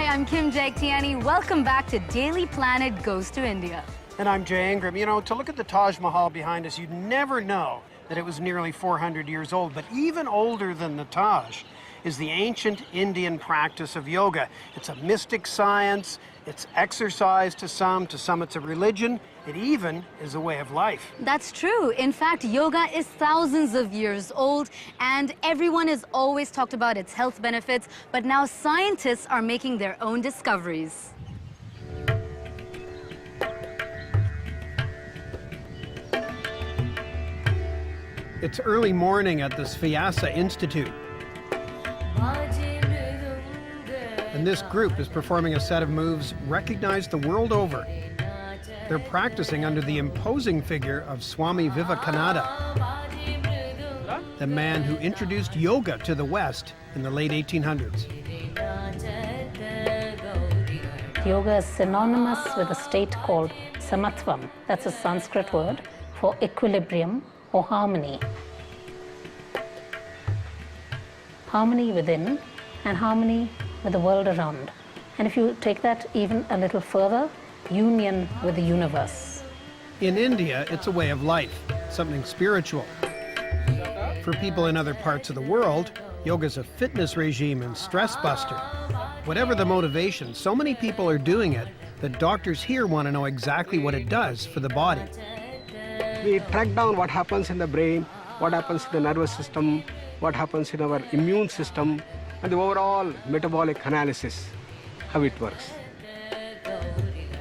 I'm Kim Jagtiani. Welcome back to Daily Planet Goes to India. And I'm Jay Ingram. You know, to look at the Taj Mahal behind us, you'd never know that it was nearly 400 years old. But even older than the Taj is the ancient Indian practice of yoga. It's a mystic science, it's exercise to some it's a religion, it even is a way of life. That's true. In fact, yoga is thousands of years old, and everyone has always talked about its health benefits, but now scientists are making their own discoveries. It's early morning at the SVYASA Institute. And this group is performing a set of moves recognized the world over. They're practicing under the imposing figure of Swami Vivekananda, the man who introduced yoga to the West in the late 1800s. Yoga is synonymous with a state called samatvam. That's a Sanskrit word for equilibrium or harmony. Harmony within and harmony with the world around. And if you take that even a little further, union with the universe. In India, it's a way of life, something spiritual. For people in other parts of the world, yoga's a fitness regime and stress buster. Whatever the motivation, so many people are doing it that doctors here want to know exactly what it does for the body. We track down what happens in the brain, what happens in the nervous system, what happens in our immune system, and the overall metabolic analysis, how it works.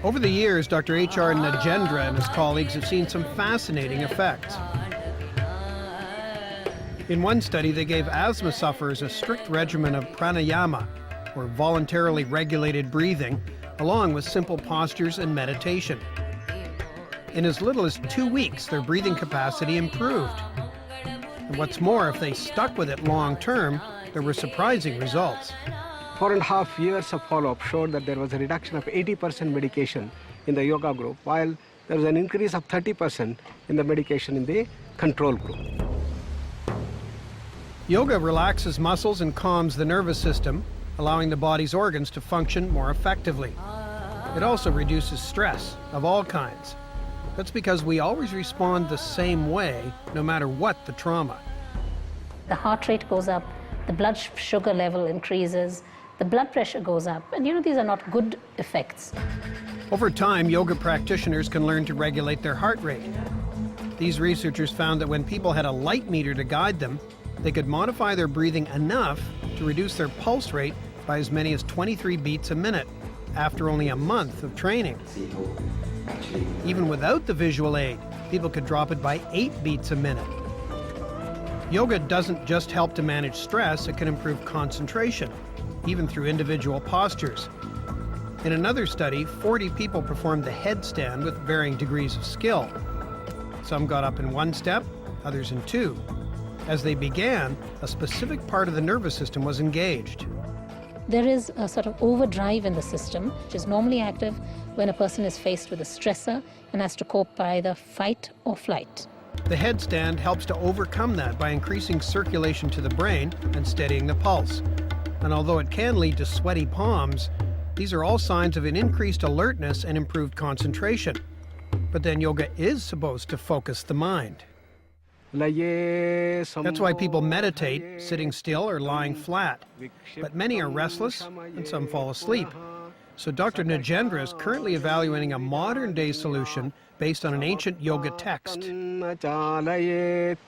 Over the years, Dr. H.R. Nagendra and his colleagues have seen some fascinating effects. In one study, they gave asthma sufferers a strict regimen of pranayama, or voluntarily regulated breathing, along with simple postures and meditation. In as little as 2 weeks, their breathing capacity improved. And what's more, if they stuck with it long term, there were surprising results. 4.5 years of follow-up showed that there was a reduction of 80% medication in the yoga group, while there was an increase of 30% in the medication in the control group. Yoga relaxes muscles and calms the nervous system, allowing the body's organs to function more effectively. It also reduces stress of all kinds. That's because we always respond the same way, no matter what the trauma. The heart rate goes up, the blood sugar level increases, the blood pressure goes up, and these are not good effects. Over time, yoga practitioners can learn to regulate their heart rate. These researchers found that when people had a light meter to guide them, they could modify their breathing enough to reduce their pulse rate by as many as 23 beats a minute after only a month of training. Even without the visual aid, people could drop it by 8 beats a minute. Yoga doesn't just help to manage stress, it can improve concentration, even through individual postures. In another study, 40 people performed the headstand with varying degrees of skill. Some got up in 1 step, others in 2. As they began, a specific part of the nervous system was engaged. There is a sort of overdrive in the system, which is normally active when a person is faced with a stressor and has to cope by either fight or flight. The headstand helps to overcome that by increasing circulation to the brain and steadying the pulse. And although it can lead to sweaty palms, these are all signs of an increased alertness and improved concentration. But then yoga is supposed to focus the mind. That's why people meditate, sitting still or lying flat. But many are restless and some fall asleep. So Dr. Nagendra is currently evaluating a modern-day solution based on an ancient yoga text. It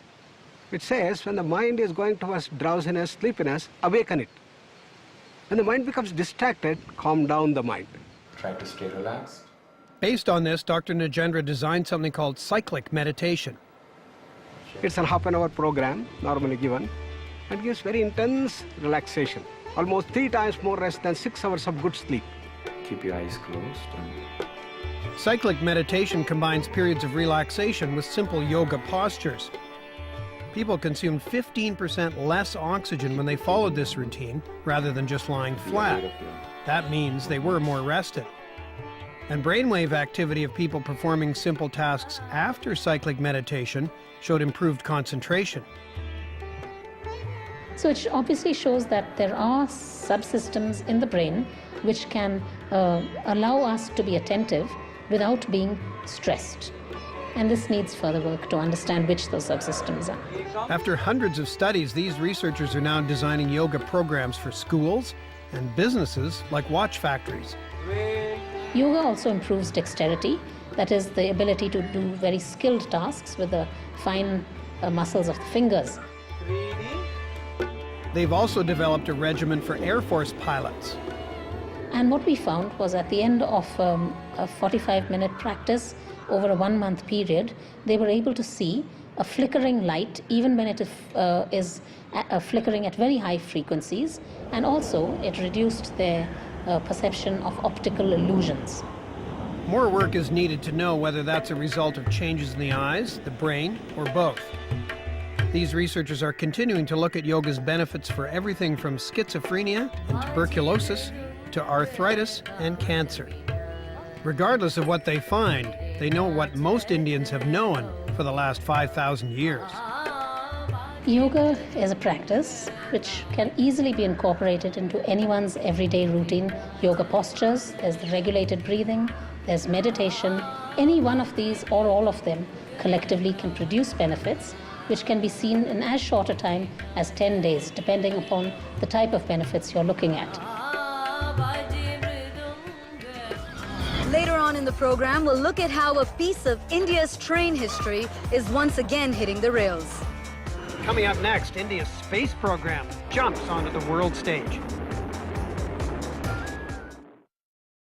says when the mind is going towards drowsiness, sleepiness, awaken it. When the mind becomes distracted, calm down the mind. Try to stay relaxed. Based on this, Dr. Nagendra designed something called cyclic meditation. It's a half-an-hour program, normally given, and gives very intense relaxation. Almost 3 times more rest than 6 hours of good sleep. Keep your eyes closed. Cyclic meditation combines periods of relaxation with simple yoga postures. People consumed 15% less oxygen when they followed this routine rather than just lying flat. That means they were more rested. And brainwave activity of people performing simple tasks after cyclic meditation showed improved concentration. So it obviously shows that there are subsystems in the brain which can allow us to be attentive without being stressed. And this needs further work to understand which those subsystems are. After hundreds of studies, these researchers are now designing yoga programs for schools and businesses like watch factories. Yoga also improves dexterity, that is the ability to do very skilled tasks with the fine muscles of the fingers. They've also developed a regimen for Air Force pilots. And what we found was at the end of a 45-minute practice over a 1-month period, they were able to see a flickering light even when it is flickering at very high frequencies, and also it reduced their perception of optical illusions. More work is needed to know whether that's a result of changes in the eyes, the brain, or both. These researchers are continuing to look at yoga's benefits for everything from schizophrenia and tuberculosis to arthritis and cancer. Regardless of what they find, they know what most Indians have known for the last 5,000 years. Yoga is a practice which can easily be incorporated into anyone's everyday routine. Yoga postures, there's the regulated breathing, there's meditation. Any one of these or all of them collectively can produce benefits which can be seen in as short a time as 10 days, depending upon the type of benefits you're looking at. Later on in the program, we'll look at how a piece of India's train history is once again hitting the rails. Coming up next, India's space program jumps onto the world stage.